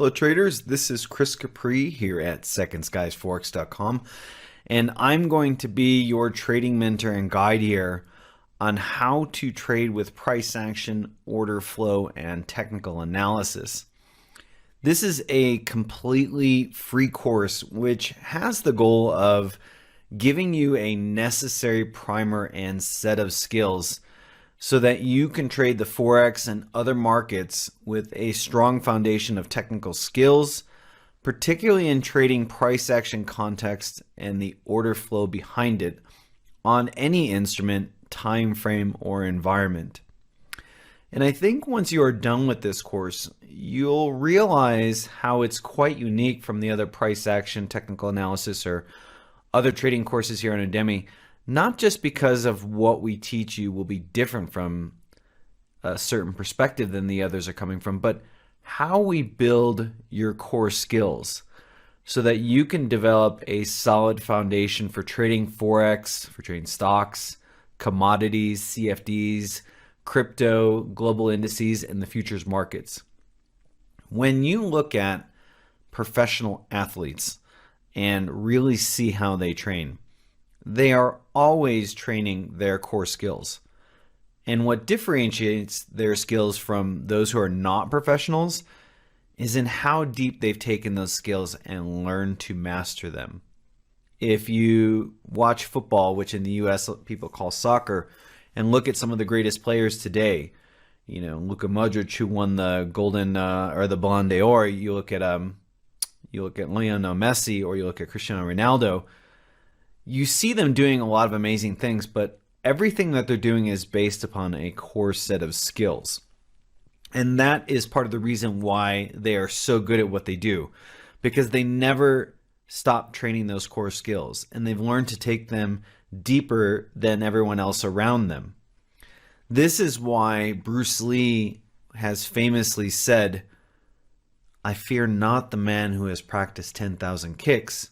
Hello traders, this is Chris Capri here at secondskiesforex.com, and I'm going to be your trading mentor and guide here on how to trade with price action, order flow, and technical analysis. This is a completely free course which has the goal of giving you a necessary primer and set of skills so that you can trade the Forex and other markets with a strong foundation of technical skills, particularly in trading price action context and the order flow behind it on any instrument, time frame, or environment. And I think once you are done with this course, you'll realize how it's quite unique from the other price action, technical analysis, or other trading courses here on Udemy. Not just because of what we teach you will be different from a certain perspective than the others are coming from, but how we build your core skills so that you can develop a solid foundation for trading Forex, for trading stocks, commodities, CFDs, crypto, global indices, and the futures markets. When you look at professional athletes and really see how they train, they are always training their core skills. And what differentiates their skills from those who are not professionals is in how deep they've taken those skills and learned to master them. If you watch football, which in the US people call soccer, and look at some of the greatest players today, you know, Luka Modric, who won the golden or the Ballon d'Or, you look at Lionel Messi, or you look at Cristiano Ronaldo, you see them doing a lot of amazing things, but everything that they're doing is based upon a core set of skills. And that is part of the reason why they are so good at what they do, because they never stop training those core skills, and they've learned to take them deeper than everyone else around them. This is why Bruce Lee has famously said, "I fear not the man who has practiced 10,000 kicks,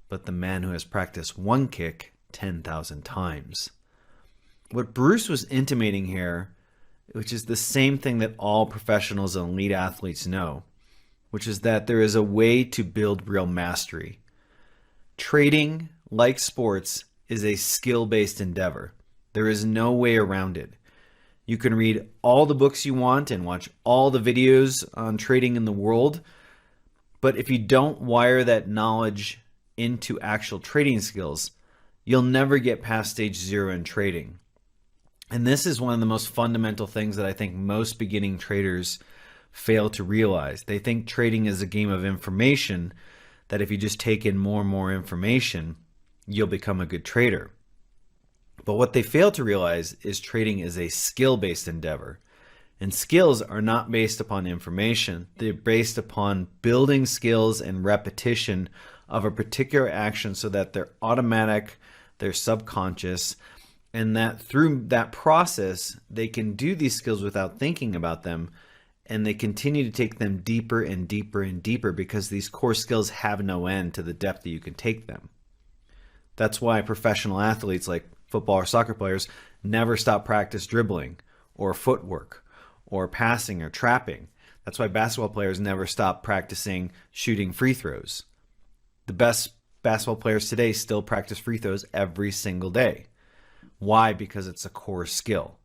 but the man who has practiced one kick 10,000 times." What Bruce was intimating here, which is the same thing that all professionals and elite athletes know, which is that there is a way to build real mastery. Trading, like sports, is a skill-based endeavor. There is no way around it. You can read all the books you want and watch all the videos on trading in the world, but if you don't wire that knowledge into actual trading skills, you'll never get past stage 0 in trading. And this is one of the most fundamental things that I think most beginning traders fail to realize. They think trading is a game of information, that if you just take in more and more information, you'll become a good trader. But what they fail to realize is trading is a skill-based endeavor. And skills are not based upon information. They're based upon building skills and repetition of a particular action so that they're automatic, they're subconscious, and that through that process, they can do these skills without thinking about them, and they continue to take them deeper and deeper and deeper because these core skills have no end to the depth that you can take them. That's why professional athletes like football or soccer players never stop practice dribbling or footwork or passing or trapping. That's why basketball players never stop practicing shooting free throws. The best basketball players today still practice free throws every single day. Why? Because it's a core skill.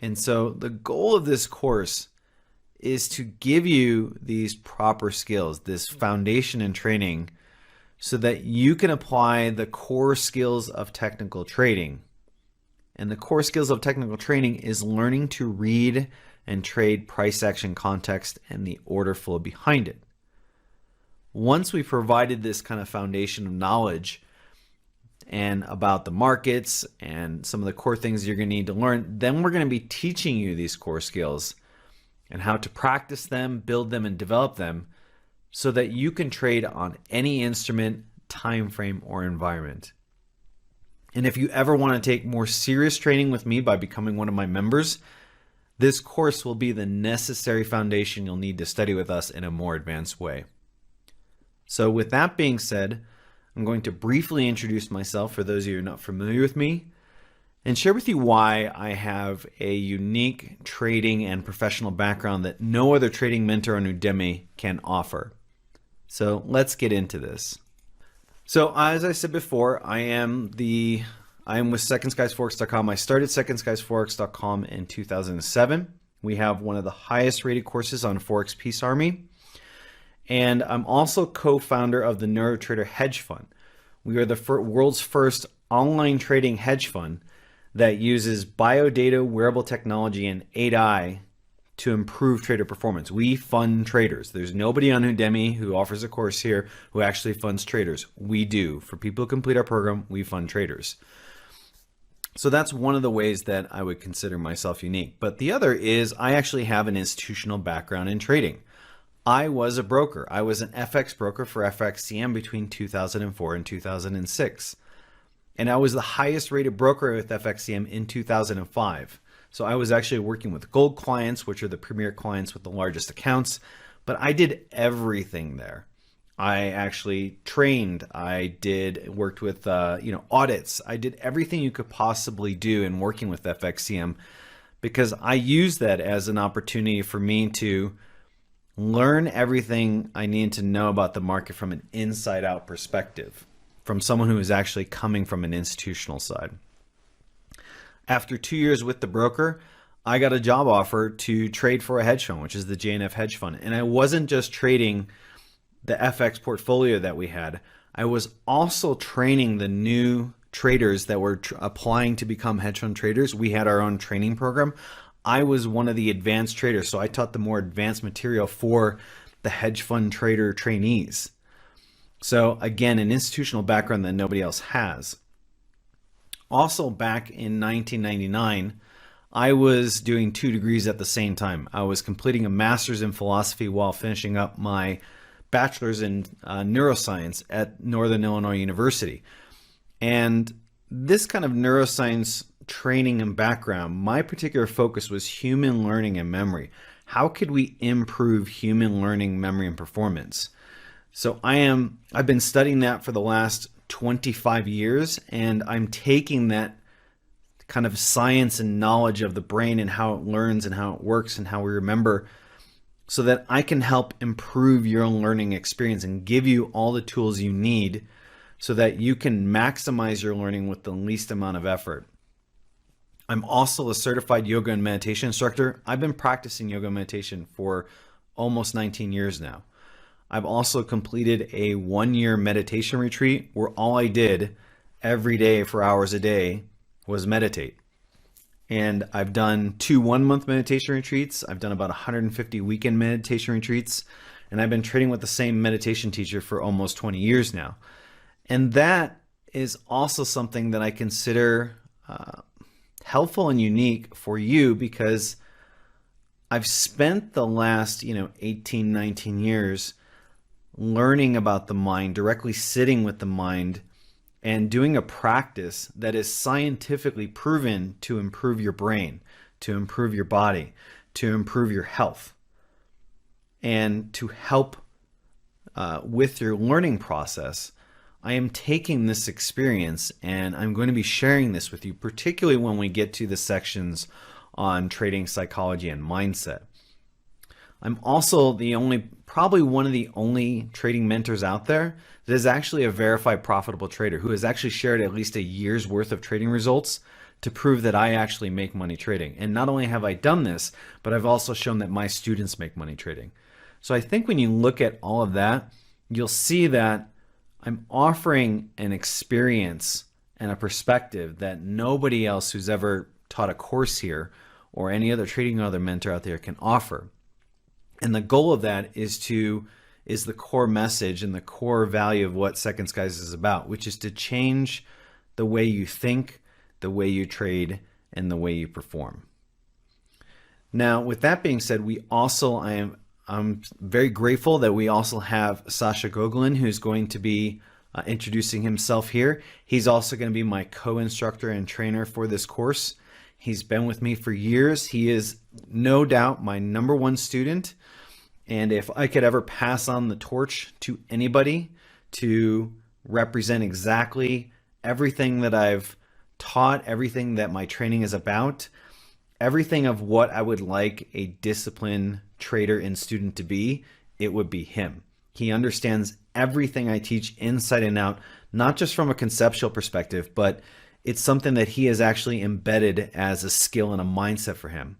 And so the goal of this course is to give you these proper skills, this foundation in training, so that you can apply the core skills of technical trading. And the core skills of technical trading is learning to read and trade price action context and the order flow behind it. Once we provided this kind of foundation of knowledge and about the markets and some of the core things you're going to need to learn, then we're going to be teaching you these core skills and how to practice them, build them, and develop them so that you can trade on any instrument, time frame, or environment. And if you ever want to take more serious training with me by becoming one of my members, this course will be the necessary foundation you'll need to study with us in a more advanced way. So with that being said, I'm going to briefly introduce myself for those of you who are not familiar with me, and share with you why I have a unique trading and professional background that no other trading mentor on Udemy can offer. So let's get into this. So as I said before, I am with secondskiesforex.com. I started secondskiesforex.com in 2007. We have one of the highest rated courses on Forex Peace Army. And I'm also co-founder of the NeuroTrader Hedge Fund. We are the world's first online trading hedge fund that uses biodata, wearable technology, and AI to improve trader performance. We fund traders. There's nobody on Udemy who offers a course here who actually funds traders. We do. For people who complete our program, we fund traders. So that's one of the ways that I would consider myself unique. But the other is I actually have an institutional background in trading. I was a broker. I was an FX broker for FXCM between 2004 and 2006. And I was the highest rated broker with FXCM in 2005. So I was actually working with gold clients, which are the premier clients with the largest accounts, but I did everything there. I actually trained, worked with audits. I did everything you could possibly do in working with FXCM because I used that as an opportunity for me to learn everything I needed to know about the market from an inside out perspective, from someone who is actually coming from an institutional side. After 2 years with the broker, I got a job offer to trade for a hedge fund, which is the JNF hedge fund. And I wasn't just trading the FX portfolio that we had. I was also training the new traders that were applying to become hedge fund traders. We had our own training program. I was one of the advanced traders, so I taught the more advanced material for the hedge fund trader trainees. So again, an institutional background that nobody else has. Also, back in 1999, I was doing 2 degrees at the same time. I was completing a master's in philosophy while finishing up my bachelor's in neuroscience at Northern Illinois University. And this kind of neuroscience training and background, my particular focus was human learning and memory. How could we improve human learning, memory, and performance? So I've been studying that for the last 25 years, and I'm taking that kind of science and knowledge of the brain and how it learns and how it works and how we remember so that I can help improve your own learning experience and give you all the tools you need so that you can maximize your learning with the least amount of effort. I'm also a certified yoga and meditation instructor. I've been practicing yoga and meditation for almost 19 years now. I've also completed a 1-year meditation retreat where all I did every day for hours a day was meditate. And I've done 2 one-month meditation retreats. I've done about 150 weekend meditation retreats. And I've been training with the same meditation teacher for almost 20 years now. And that is also something that I consider helpful and unique for you because I've spent the last 18, 19 years learning about the mind, directly sitting with the mind and doing a practice that is scientifically proven to improve your brain, to improve your body, to improve your health, and to help with your learning process. I am taking this experience and I'm going to be sharing this with you, particularly when we get to the sections on trading psychology and mindset. I'm also probably one of the only trading mentors out there that is actually a verified profitable trader who has actually shared at least a year's worth of trading results to prove that I actually make money trading. And not only have I done this, but I've also shown that my students make money trading. So I think when you look at all of that, you'll see that I'm offering an experience and a perspective that nobody else who's ever taught a course here or any other trading other mentor out there can offer. And the goal of that is the core message and the core value of what Second Skies is about, which is to change the way you think, the way you trade, and the way you perform. Now, with that being said, I'm very grateful that we also have Sasha Gogolin, who's going to be introducing himself here. He's also going to be my co-instructor and trainer for this course. He's been with me for years. He is no doubt my #1 student. And if I could ever pass on the torch to anybody to represent exactly everything that I've taught everything that my training is about, everything of what I would like a disciplined trader and student to be, it would be him. He understands everything I teach inside and out, not just from a conceptual perspective, but it's something that he has actually embedded as a skill and a mindset for him.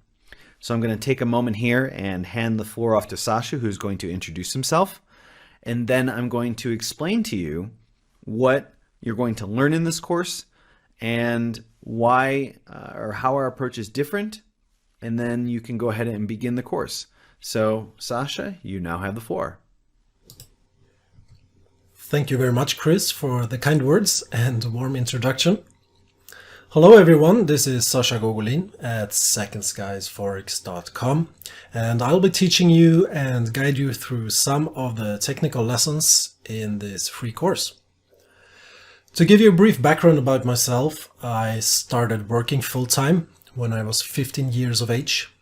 So I'm going to take a moment here and hand the floor off to Sasha, who's going to introduce himself. And then I'm going to explain to you what you're going to learn in this course and why or how our approach is different. And then you can go ahead and begin the course. So Sasha, you now have the floor. Thank you very much, Chris, for the kind words and warm introduction. Hello everyone, this is Sasha Gogolin at secondskiesforex.com, and I'll be teaching you and guide you through some of the technical lessons in this free course. To give you a brief background about myself, I started working full-time when I was 15 years of age.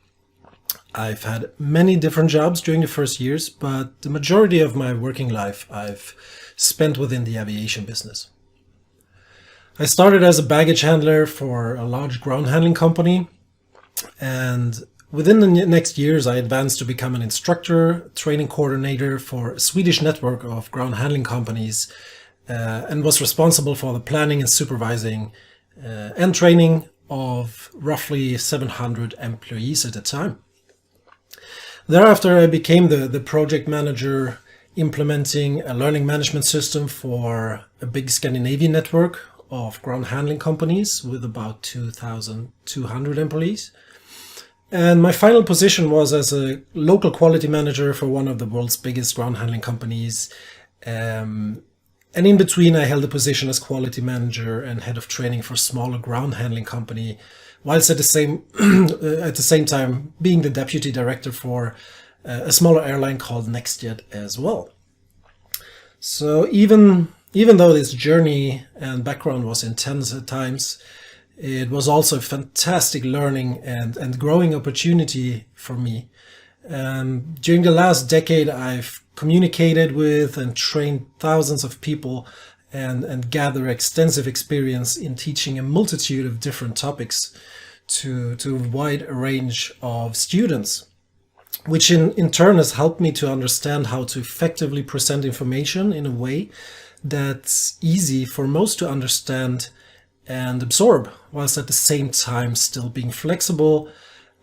I've had many different jobs during the first years, but the majority of my working life I've spent within the aviation business. I started as a baggage handler for a large ground handling company, and within the next years I advanced to become an instructor, training coordinator for a Swedish network of ground handling companies, and was responsible for the planning and supervising and training of roughly 700 employees at the time. Thereafter I became the project manager implementing a learning management system for a big Scandinavian network of ground handling companies with about 2,200 employees. And my final position was as a local quality manager for one of the world's biggest ground handling companies. And in between, I held a position as quality manager and head of training for a smaller ground handling company, whilst at the same time being the deputy director for a smaller airline called NextJet as well. So even though this journey and background was intense at times, it was also a fantastic learning and growing opportunity for me. During the last decade, I've communicated with and trained thousands of people and gathered extensive experience in teaching a multitude of different topics to a wide range of students, which in turn has helped me to understand how to effectively present information in a way that's easy for most to understand and absorb, whilst at the same time still being flexible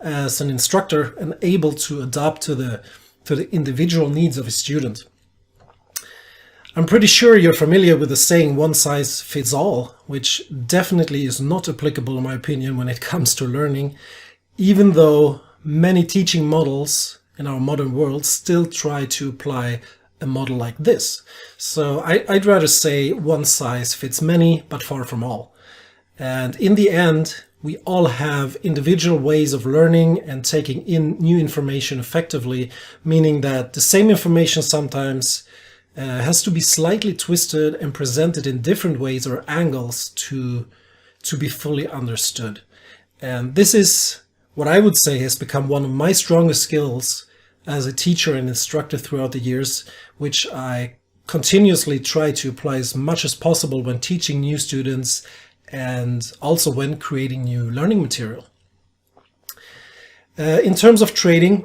as an instructor and able to adapt to the individual needs of a student. I'm pretty sure you're familiar with the saying one size fits all, which definitely is not applicable in my opinion when it comes to learning, even though many teaching models in our modern world still try to apply a model like this. So I'd rather say one size fits many, but far from all. And in the end, we all have individual ways of learning and taking in new information effectively, meaning that the same information sometimes has to be slightly twisted and presented in different ways or angles to be fully understood. And this is what I would say has become one of my strongest skills as a teacher and instructor throughout the years, which I continuously try to apply as much as possible when teaching new students and also when creating new learning material. In terms of trading,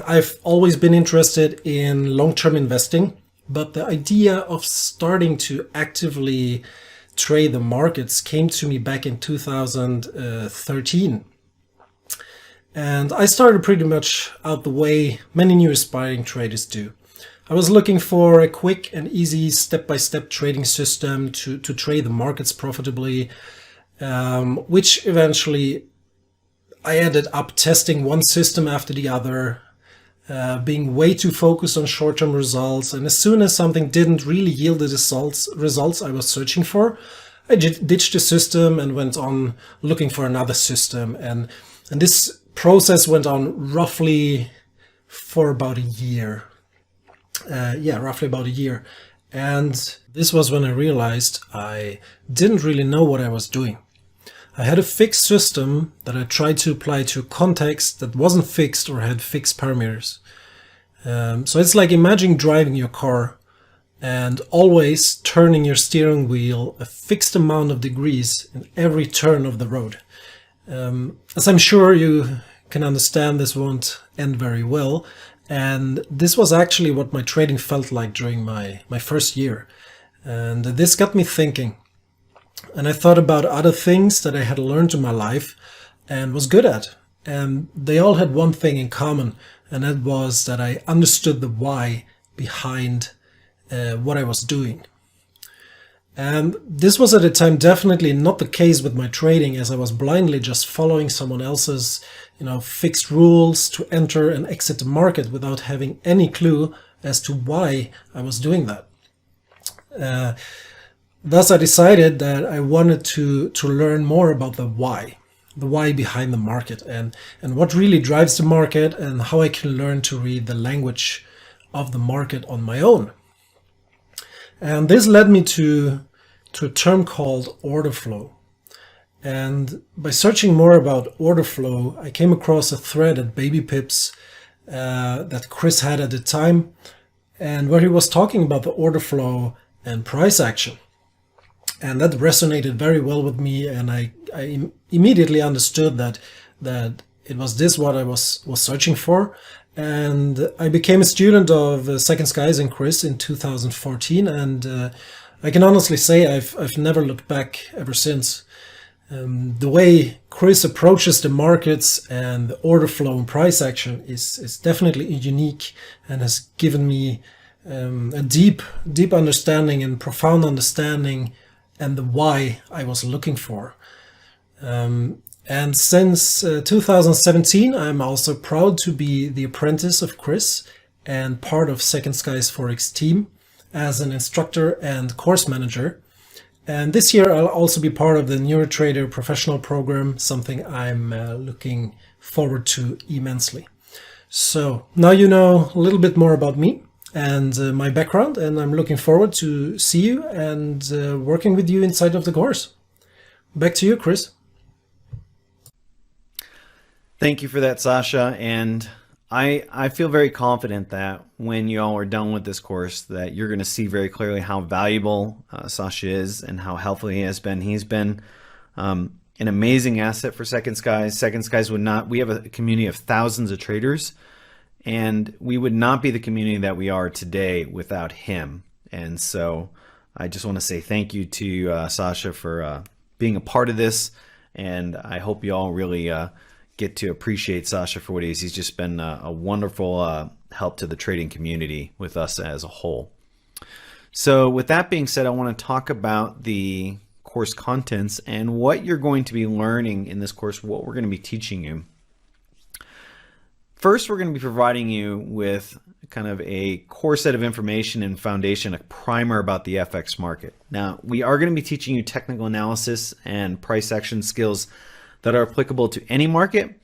I've always been interested in long-term investing, but the idea of starting to actively trade the markets came to me back in 2013. And I started pretty much out the way many new aspiring traders do. I was looking for a quick and easy step-by-step trading system to trade the markets profitably, which eventually I ended up testing one system after the other, being way too focused on short-term results. And as soon as something didn't really yield the results I was searching for, I ditched the system and went on looking for another system. And this process went on roughly for about a year. Roughly about a year. And this was when I realized I didn't really know what I was doing. I had a fixed system that I tried to apply to a context that wasn't fixed or had fixed parameters. So it's like imagine driving your car and always turning your steering wheel a fixed amount of degrees in every turn of the road. As I'm sure you can understand, this won't end very well, and this was actually what my trading felt like during my first year. And this got me thinking, and I thought about other things that I had learned in my life and was good at, and they all had one thing in common, and that was that I understood the why behind what I was doing. And this was at the time definitely not the case with my trading, as I was blindly just following someone else's, fixed rules to enter and exit the market without having any clue as to why I was doing that. Thus, I decided that I wanted to learn more about the why behind the market, and what really drives the market, and how I can learn to read the language of the market on my own. And this led me to a term called order flow. And by searching more about order flow, I came across a thread at Baby Pips that Chris had at the time, and where he was talking about the order flow and price action. And that resonated very well with me, and I immediately understood that it was this what I was searching for. And I became a student of Second Skies and Chris in 2014, and I can honestly say I've never looked back ever since. The way Chris approaches the markets and the order flow and price action is definitely unique, and has given me a deep understanding and profound understanding, and the why I was looking for. And since 2017, I'm also proud to be the apprentice of Chris and part of Second Skies Forex team as an instructor and course manager. And this year I'll also be part of the NeuroTrader professional program, something I'm looking forward to immensely. So now you know a little bit more about me and my background, and I'm looking forward to see you and working with you inside of the course. Back to you, Chris. Thank you for that, Sasha. And I feel very confident that when you all are done with this course, that you're going to see very clearly how valuable Sasha is and how helpful he has been. He's been an amazing asset for Second Skies. Second Skies would not, we have a community of thousands of traders, and we would not be the community that we are today without him. And so I just want to say thank you to Sasha for being a part of this. And I hope you all really get to appreciate Sasha for what he is. He's just been a wonderful help to the trading community with us as a whole. So with that being said, I want to talk about the course contents and what you're going to be learning in this course, what we're going to be teaching you. First, we're going to be providing you with kind of a core set of information and foundation, a primer about the FX market. Now, we are going to be teaching you technical analysis and price action skills that are applicable to any market,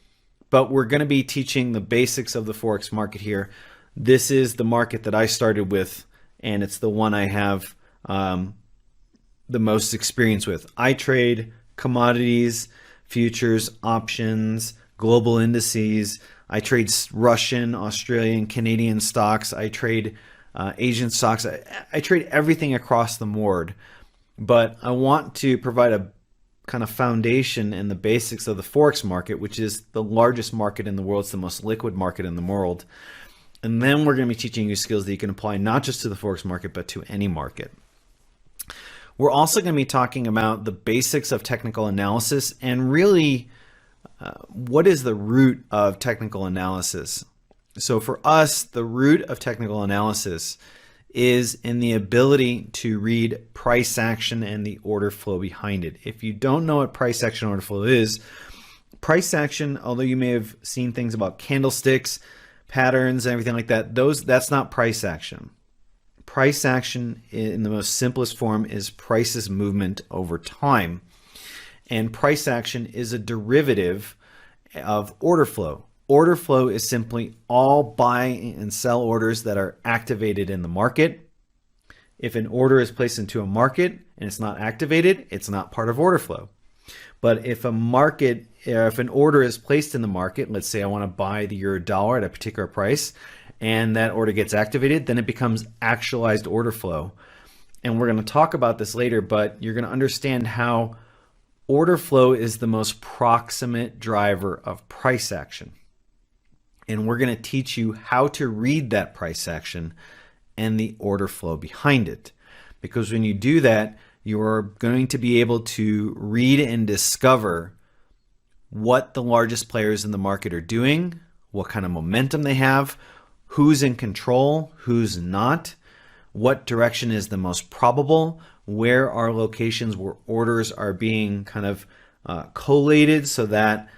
but we're going to be teaching the basics of the Forex market here. This is the market that I started with, and it's the one I have the most experience with. I trade commodities, futures, options, global indices. I trade Russian, Australian, Canadian stocks. I trade Asian stocks. I trade everything across the board, but I want to provide a kind of foundation and the basics of the Forex market, which is the largest market in the world. It's the most liquid market in the world. And then we're going to be teaching you skills that you can apply not just to the Forex market, but to any market. We're also going to be talking about the basics of technical analysis and really what is the root of technical analysis. So for us, the root of technical analysis is in the ability to read price action and the order flow behind it. If you don't know what price action order flow is, price action, although you may have seen things about candlesticks, patterns, and everything like that, that's not price action. Price action in the most simplest form is price's movement over time. And price action is a derivative of order flow. Order flow is simply all buy and sell orders that are activated in the market. If an order is placed into a market and it's not activated, it's not part of order flow. But if a market if an order is placed in the market, let's say I want to buy the euro dollar at a particular price, and that order gets activated, then it becomes actualized order flow. And we're going to talk about this later, but you're going to understand how order flow is the most proximate driver of price action. And we're going to teach you how to read that price action and the order flow behind it. Because when you do that, you're going to be able to read and discover what the largest players in the market are doing, what kind of momentum they have, who's in control, who's not, what direction is the most probable, where are locations where orders are being kind of collated so that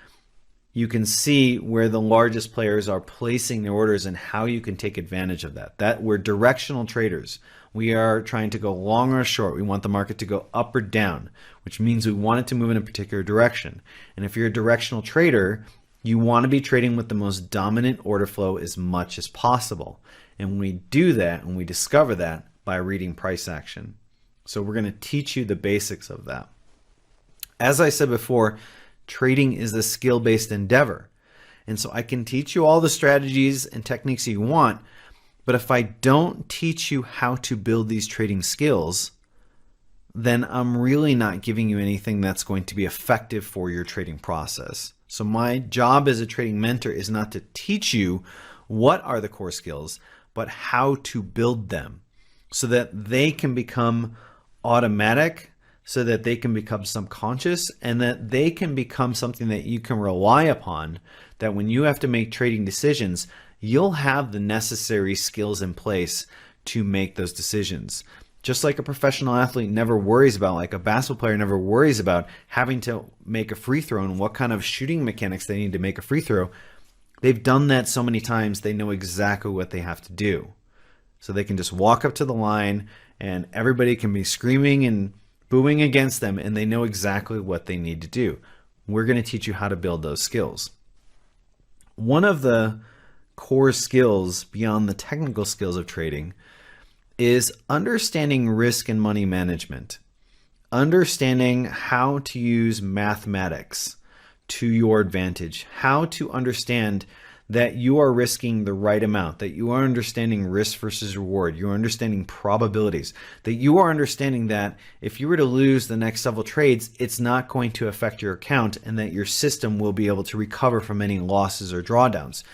you can see where the largest players are placing their orders and how you can take advantage of that. That we're directional traders. We are trying to go long or short. We want the market to go up or down, which means we want it to move in a particular direction. And if you're a directional trader, you want to be trading with the most dominant order flow as much as possible. And we do that and we discover that by reading price action. So we're going to teach you the basics of that. As I said before, trading is a skill-based endeavor. And so I can teach you all the strategies and techniques you want, but if I don't teach you how to build these trading skills, then I'm really not giving you anything that's going to be effective for your trading process. So my job as a trading mentor is not to teach you what are the core skills, but how to build them so that they can become automatic, so that they can become subconscious, and that they can become something that you can rely upon, that when you have to make trading decisions, you'll have the necessary skills in place to make those decisions. Just like a professional athlete never worries about, like a basketball player never worries about having to make a free throw and what kind of shooting mechanics they need to make a free throw. They've done that so many times, they know exactly what they have to do. So they can just walk up to the line and everybody can be screaming and booing against them, and they know exactly what they need to do. We're going to teach you how to build those skills. One of the core skills beyond the technical skills of trading is understanding risk and money management, understanding how to use mathematics to your advantage, how to understand that you are risking the right amount, that you are understanding risk versus reward, you're understanding probabilities, that you are understanding that if you were to lose the next several trades, it's not going to affect your account, and that your system will be able to recover from any losses or drawdowns.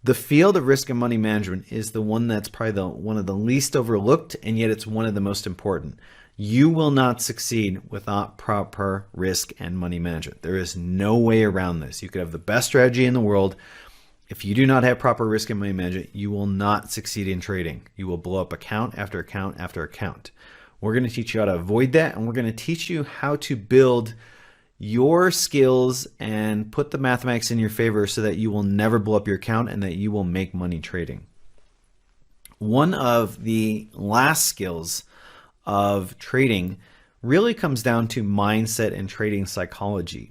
The field of risk and money management is the one that's probably one of the least overlooked, and yet it's one of the most important. You will not succeed without proper risk and money management. There is no way around this. You could have the best strategy in the world. If you do not have proper risk and money management, you will not succeed in trading. You will blow up account after account after account. We're going to teach you how to avoid that, and we're going to teach you how to build your skills and put the mathematics in your favor so that you will never blow up your account and that you will make money trading. One of the last skills of trading really comes down to mindset and trading psychology.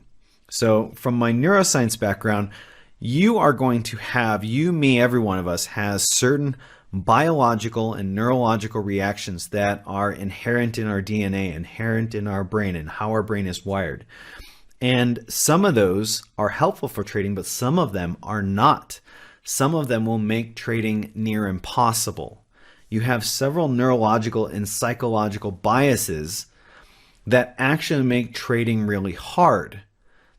So from my neuroscience background, you are going to have, you, me, every one of us has certain biological and neurological reactions that are inherent in our DNA, inherent in our brain, and how our brain is wired. And some of those are helpful for trading, but some of them are not. Some of them will make trading near impossible. You have several neurological and psychological biases that actually make trading really hard.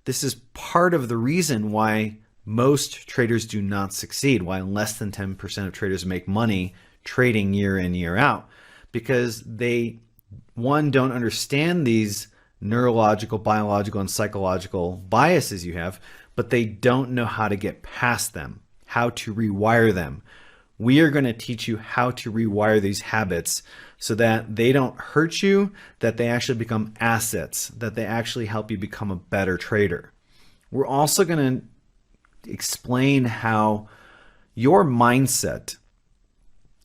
This is part of the reason why most traders do not succeed, why less than 10% of traders make money trading year in, year out, because they, one, don't understand these neurological, biological, and psychological biases you have, but they don't know how to get past them, how to rewire them. We are going to teach you how to rewire these habits so that they don't hurt you, that they actually become assets, that they actually help you become a better trader. We're also going to explain how your mindset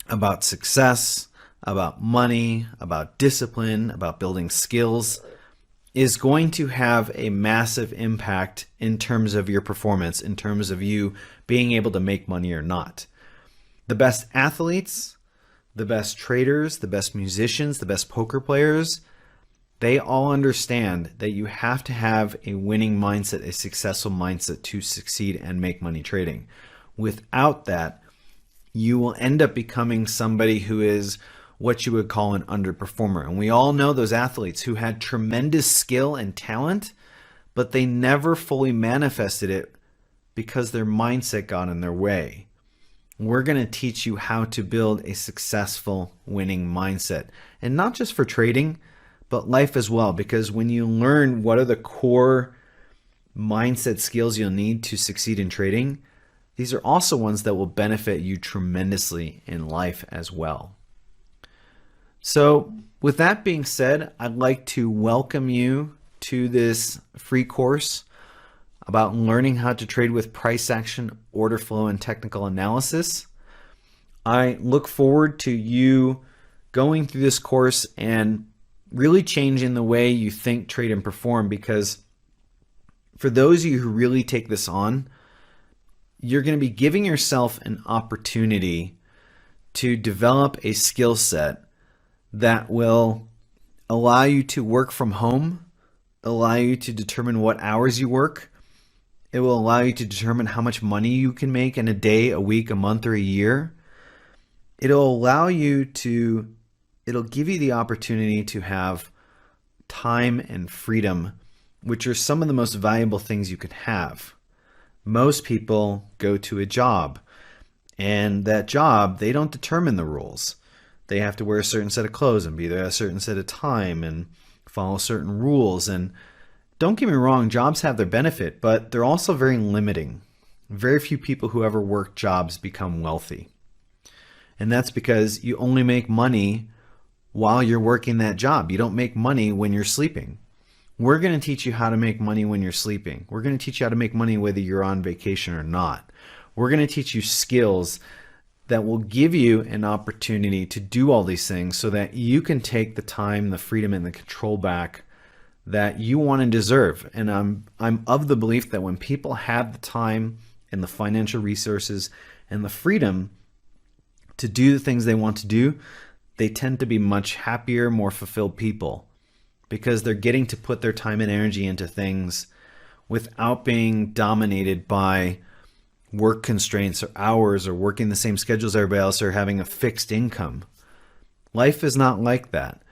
about success, about money, about discipline, about building skills is going to have a massive impact in terms of your performance, in terms of you being able to make money or not. The best athletes, the best traders, the best musicians, the best poker players, they all understand that you have to have a winning mindset, a successful mindset to succeed and make money trading. Without that, you will end up becoming somebody who is what you would call an underperformer. And we all know those athletes who had tremendous skill and talent, but they never fully manifested it because their mindset got in their way. We're going to teach you how to build a successful winning mindset, and not just for trading, but life as well, because when you learn what are the core mindset skills you'll need to succeed in trading, these are also ones that will benefit you tremendously in life as well. So with that being said, I'd like to welcome you to this free course about learning how to trade with price action, order flow, and technical analysis. I look forward to you going through this course and really changing the way you think, trade, and perform, because for those of you who really take this on, you're going to be giving yourself an opportunity to develop a skill set that will allow you to work from home, allow you to determine what hours you work. It will allow you to determine how much money you can make in a day, a week, a month, or a year. It'll allow you to, it'll give you the opportunity to have time and freedom, which are some of the most valuable things you could have. Most people go to a job, and that job, they don't determine the rules. They have to wear a certain set of clothes and be there at a certain set of time and follow certain rules. And don't get me wrong, jobs have their benefit, but they're also very limiting. Very few people who ever work jobs become wealthy. And that's because you only make money while you're working that job. You don't make money when you're sleeping. We're going to teach you how to make money when you're sleeping. We're going to teach you how to make money whether you're on vacation or not. We're going to teach you skills that will give you an opportunity to do all these things so that you can take the time, the freedom, and the control back that you want and deserve. And I'm of the belief that when people have the time and the financial resources and the freedom to do the things they want to do, they tend to be much happier, more fulfilled people, because they're getting to put their time and energy into things without being dominated by work constraints or hours or working the same schedule as everybody else or having a fixed income. Life is not like that.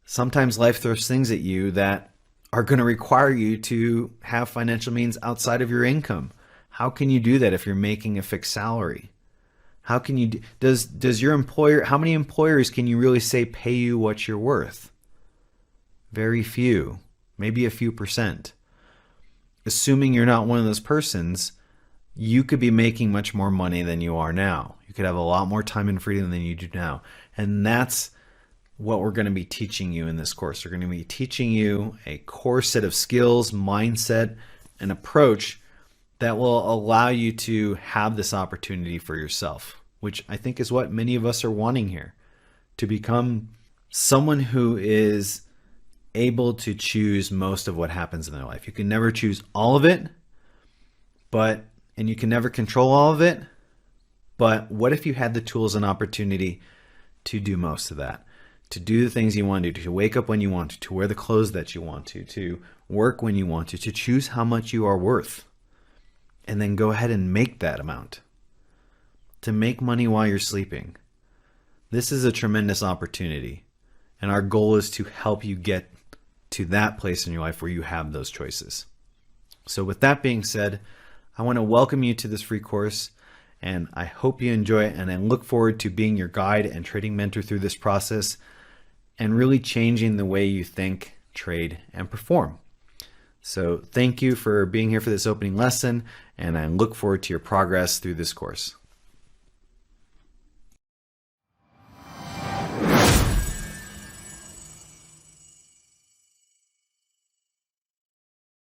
Sometimes life throws things at you that are going to require you to have financial means outside of your income. How can you do that if you're making a fixed salary? How can you, does your employer, how many employers can you really say pay you what you're worth? Very few, maybe a few percent. Assuming you're not one of those persons, you could be making much more money than you are now. You could have a lot more time and freedom than you do now. And that's what we're going to be teaching you in this course. We're going to be teaching you a core set of skills, mindset, and approach that will allow you to have this opportunity for yourself, which I think is what many of us are wanting here, to become someone who is able to choose most of what happens in their life. You can never choose all of it, and you can never control all of it, but what if you had the tools and opportunity to do most of that? To do the things you want to do, to wake up when you want to wear the clothes that you want to work when you want to choose how much you are worth, and then go ahead and make that amount. To make money while you're sleeping. This is a tremendous opportunity, and our goal is to help you get to that place in your life where you have those choices. So with that being said, I want to welcome you to this free course, and I hope you enjoy it, and I look forward to being your guide and trading mentor through this process and really changing the way you think, trade, and perform. So thank you for being here for this opening lesson, and I look forward to your progress through this course.